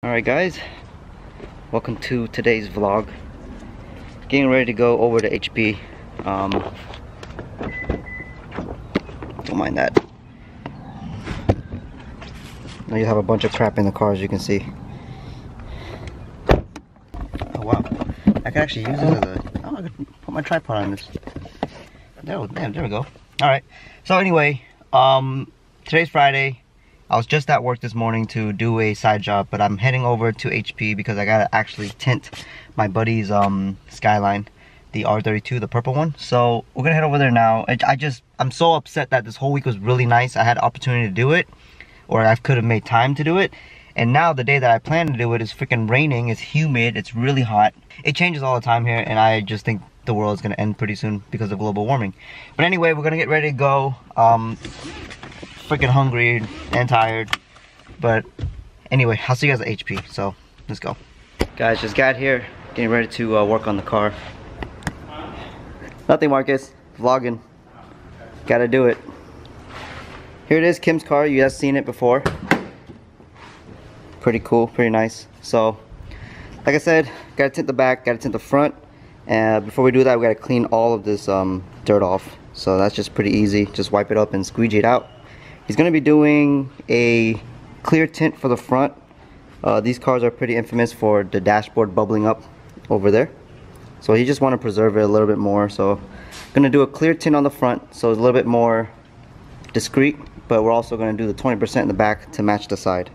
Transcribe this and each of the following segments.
Alright guys, welcome to today's vlog. Getting ready to go over to HP. Don't mind that. Now you have a bunch of crap in the car, as you can see. Oh wow, I can actually use it as a... Oh, I could put my tripod on this. There we go. Alright, so anyway, today's Friday. I was just at work this morning to do a side job, but I'm heading over to HP because I gotta actually tint my buddy's Skyline, the R32, the purple one. So we're gonna head over there now. I'm so upset that this whole week was really nice. I had the opportunity to do it, or I could have made time to do it. And now the day that I plan to do it is freaking raining, it's humid, it's really hot. It changes all the time here, and I just think the world is gonna end pretty soon because of global warming. But anyway, we're gonna get ready to go. Freaking hungry and tired, but anyway, I'll see you guys at HP, so let's go. Guys, just got here, getting ready to work on the car. Nothing, Marcus, vlogging. Gotta do it. Here it is, Kim's car. You guys seen it before. Pretty cool, pretty nice. So like I said, gotta tint the back, gotta tint the front, and before we do that, we gotta clean all of this dirt off. So that's just pretty easy. Just wipe it up and squeegee it out. He's going to be doing a clear tint for the front. These cars are pretty infamous for the dashboard bubbling up over there. So he just want to preserve it a little bit more. So I'm going to do a clear tint on the front so it's a little bit more discreet. But we're also going to do the 20% in the back to match the side.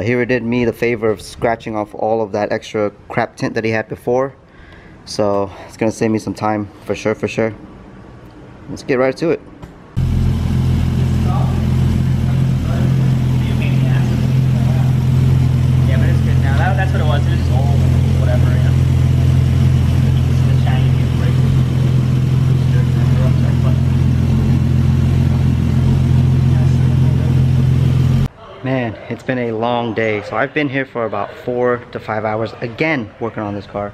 He did me the favor of scratching off all of that extra crap tint that he had before. So it's going to save me some time for sure, for sure. Let's get right to it. That's what it was. It was just old, whatever, you know. The shiny Man, it's been a long day. So I've been here for about 4 to 5 hours again working on this car.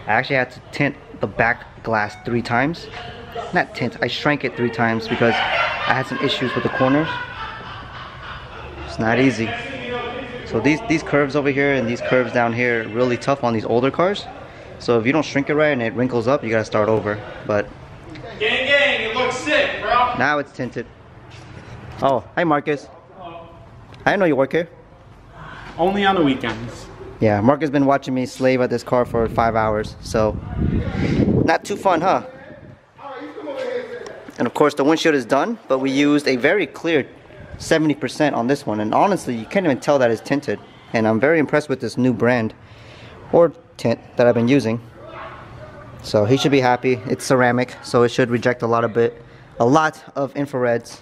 I actually had to tint the back glass 3 times. Not tint, I shrank it 3 times because I had some issues with the corners. It's not easy. So these curves over here and these curves down here are really tough on these older cars. So if you don't shrink it right and it wrinkles up, you gotta start over. But gang, it looks sick, bro. Now it's tinted. Oh, hi Marcus. Hello. I didn't know you work here. Only on the weekends. Yeah, Marcus has been watching me slave at this car for 5 hours. So not too fun, huh? And of course the windshield is done, but we used a very clear 70% on this one, and honestly you can't even tell that it's tinted, and I'm very impressed with this new brand or tint that I've been using. So he should be happy. It's ceramic, so it should reject a lot of infrareds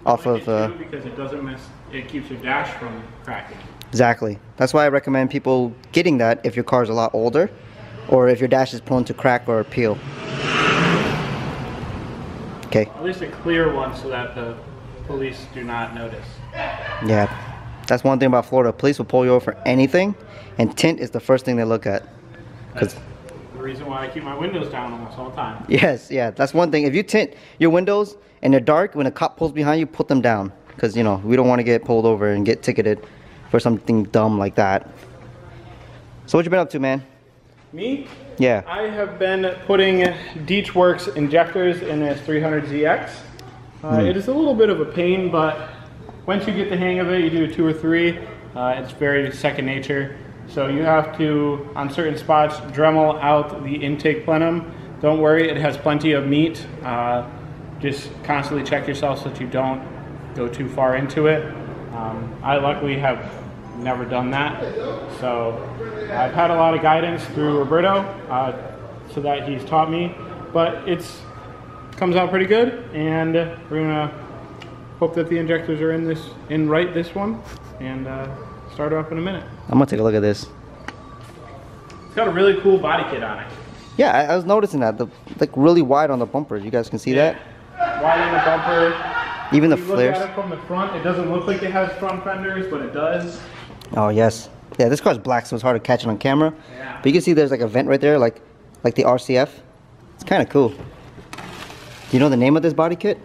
off of because it doesn't mess, it keeps your dash from cracking. Exactly. That's why I recommend people getting that if your car is a lot older or if your dash is prone to crack or peel. Okay. At least a clear one so that the police do not notice. Yeah, that's one thing about Florida. Police will pull you over for anything, and tint is the first thing they look at. That's the reason why I keep my windows down almost all the time. Yes, yeah, that's one thing. If you tint your windows and they're dark, when a cop pulls behind you, put them down. Because, you know, we don't want to get pulled over and get ticketed for something dumb like that. So what you been up to, man? Me? Yeah. I have been putting Deechworks injectors in this 300ZX. It is a little bit of a pain, but once you get the hang of it, you do 2 or 3, it's very second nature. So you have to, on certain spots, Dremel out the intake plenum. Don't worry, it has plenty of meat. Just constantly check yourself so that you don't go too far into it. I luckily have never done that. So I've had a lot of guidance through Roberto, so that he's taught me, but comes out pretty good, and we're gonna hope that the injectors are in right this one, and start off in a minute. I'm gonna take a look at this. It's got a really cool body kit on it. Yeah, I was noticing that, like really wide on the bumpers. You guys can see that? Wide on the bumper. Even the If you flares. look at it from the front, it doesn't look like it has front fenders, but it does. Oh yes. Yeah, this car's black, so it's hard to catch it on camera. Yeah. But you can see there's like a vent right there, like the RCF. It's kind of cool. Do you know the name of this body kit?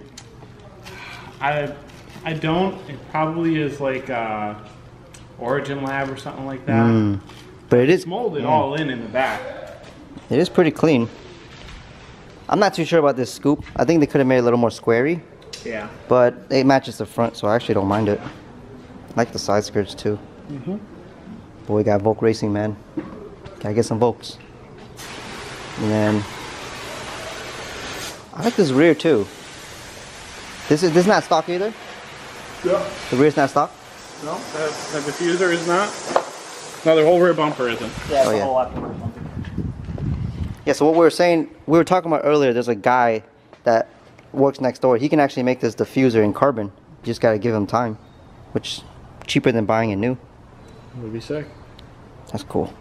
I don't. It probably is like Origin Lab or something like that. But it is It's molded all in the back. It is pretty clean. I'm not too sure about this scoop. I think they could have made it a little more squarey. Yeah. But it matches the front, so I actually don't mind it. I like the side skirts too. Boy, got Volk Racing, man. Gotta get some Volks. And then I like this rear too. This is not stock either. Yeah. The rear's not stock. No, that diffuser is not. No, the whole rear bumper isn't. Yeah, it's Oh, a yeah. whole lot more bumper. Yeah. So what we were saying, we were talking about earlier. There's a guy that works next door. He can actually make this diffuser in carbon. You just gotta give him time, which is cheaper than buying it new. Would be sick. That's cool.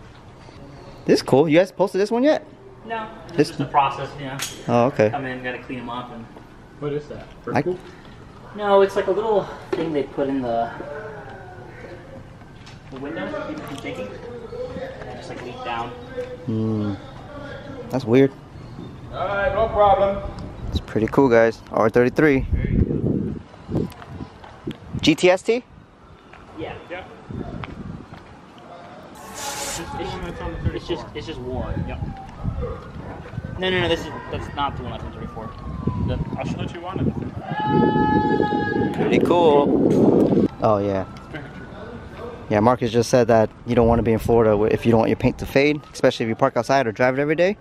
This is cool. You guys posted this one yet? No, This- it's just a process, you know. Oh, okay. Come in, gotta clean them up, and What is that? I- Purple? no, it's like a little thing they put in the window to keep it from shaking. And it just like leak down. That's weird. Alright, no problem. It's pretty cool, guys. R33. GTST? Yeah. Yeah. It's just worn. Yep. No. That's not the one that's on 34. I'll show you one of them. Pretty cool. Oh, yeah. Yeah, Marcus just said that you don't want to be in Florida if you don't want your paint to fade, especially if you park outside or drive it every day,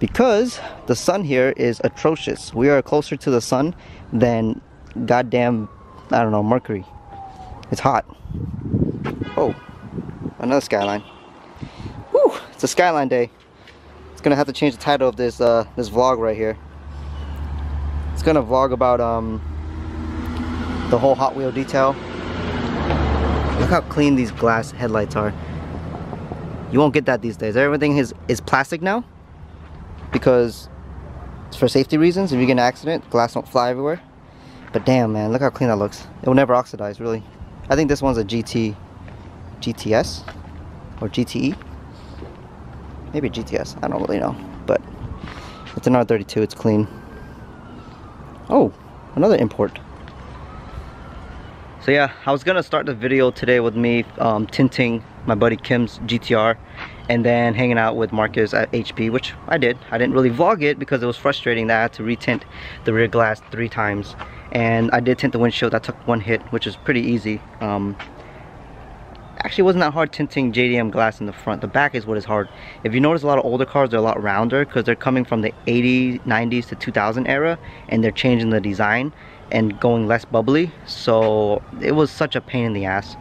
because the sun here is atrocious. We are closer to the sun than goddamn, I don't know, Mercury. It's hot. Oh, another skyline. Whew, it's a skyline day. It's gonna have to change the title of this this vlog right here. It's gonna vlog about the whole Hot Wheel detail. Look how clean these glass headlights are. You won't get that these days. Everything is plastic now because it's for safety reasons. If you get in an accident, glass don't fly everywhere. But damn, man, look how clean that looks. It will never oxidize, really. I think this one's a GTS or GTE. Maybe GTS. I don't really know, but it's an R32. It's clean. Oh, another import. So yeah, I was gonna start the video today with me tinting my buddy Kim's GTR and then hanging out with Marcus at HP, which I did. I didn't really vlog it because it was frustrating that I had to retint the rear glass 3 times. And I did tint the windshield. That took 1 hit, which is pretty easy. Actually, it wasn't that hard tinting JDM glass in the front. The back is what is hard. If you notice, a lot of older cars, they're a lot rounder because they're coming from the 80s, 90s to 2000 era, and they're changing the design and going less bubbly. So it was such a pain in the ass.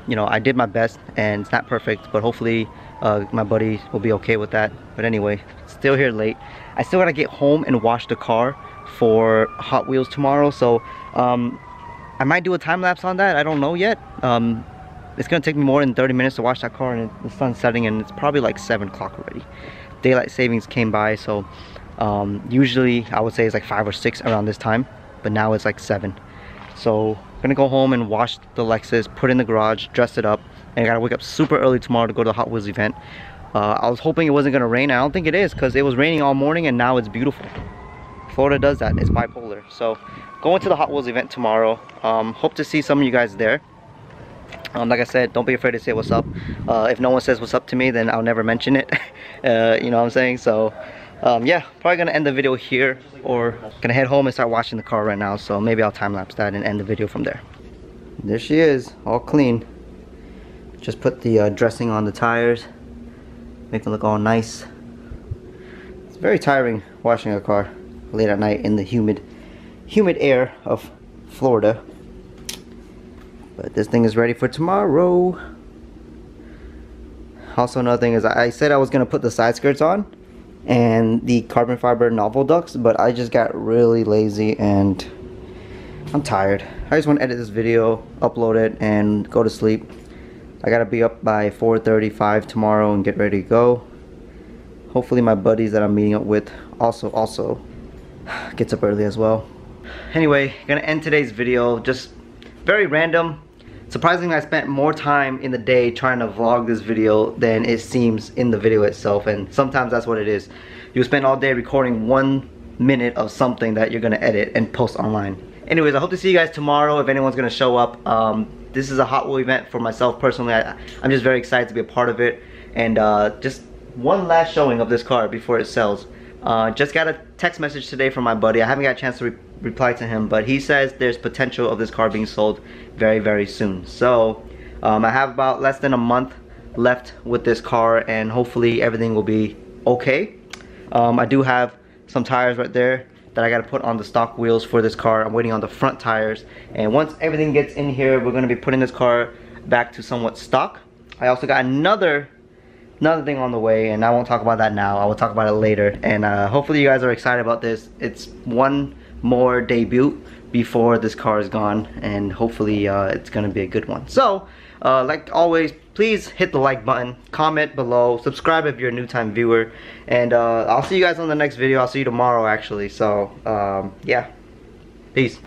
You know, I did my best, and it's not perfect, but hopefully my buddy will be okay with that. But anyway, still here late. I still gotta get home and wash the car for Hot Wheels tomorrow, so I might do a time lapse on that. I don't know yet. It's gonna take me more than 30 minutes to wash that car, and the sun's setting, and it's probably like 7 o'clock already. Daylight savings came by, so usually I would say it's like 5 or 6 around this time, but now it's like 7. So I'm gonna go home and wash the Lexus, put it in the garage, dress it up, and I gotta wake up super early tomorrow to go to the Hot Wheels event. I was hoping it wasn't gonna rain. I don't think it is, because it was raining all morning and now it's beautiful. Florida does that. It's bipolar. So going to the Hot Wheels event tomorrow. Hope to see some of you guys there. Like I said, don't be afraid to say what's up. If no one says what's up to me, then I'll never mention it. You know what I'm saying? So yeah, probably gonna end the video here, or gonna head home and start washing the car right now. So maybe I'll time lapse that and end the video from there. There she is, all clean. Just put the dressing on the tires, make them look all nice. It's very tiring washing a car late at night in the humid air of Florida. But this thing is ready for tomorrow. Also, another thing is, I said I was gonna put the side skirts on and the carbon fiber novel ducts, but I just got really lazy and I'm tired. I just want to edit this video, upload it, and go to sleep. I gotta be up by 4:35 tomorrow and get ready to go. Hopefully my buddies that I'm meeting up with also gets up early as well. Anyway, gonna end today's video. Just very random. Surprisingly, I spent more time in the day trying to vlog this video than it seems in the video itself, and sometimes that's what it is. You spend all day recording 1 minute of something that you're gonna edit and post online. Anyways, I hope to see you guys tomorrow if anyone's gonna show up. this is a Hot Wheel event for myself personally. I'm just very excited to be a part of it. And just one last showing of this car before it sells. Just got a text message today from my buddy. I haven't got a chance to reply to him, but he says there's potential of this car being sold very, very soon. So I have about less than a month left with this car, and hopefully everything will be okay. I do have some tires right there that I got to put on the stock wheels for this car. I'm waiting on the front tires, and once everything gets in here, we're going to be putting this car back to somewhat stock. I also got another thing on the way, and I won't talk about that now. I will talk about it later. And hopefully you guys are excited about this. It's one more debut before this car is gone, and hopefully it's gonna be a good one. So like always, please hit the like button, comment below, subscribe if you're a new time viewer, and I'll see you guys on the next video. I'll see you tomorrow actually. So yeah, peace.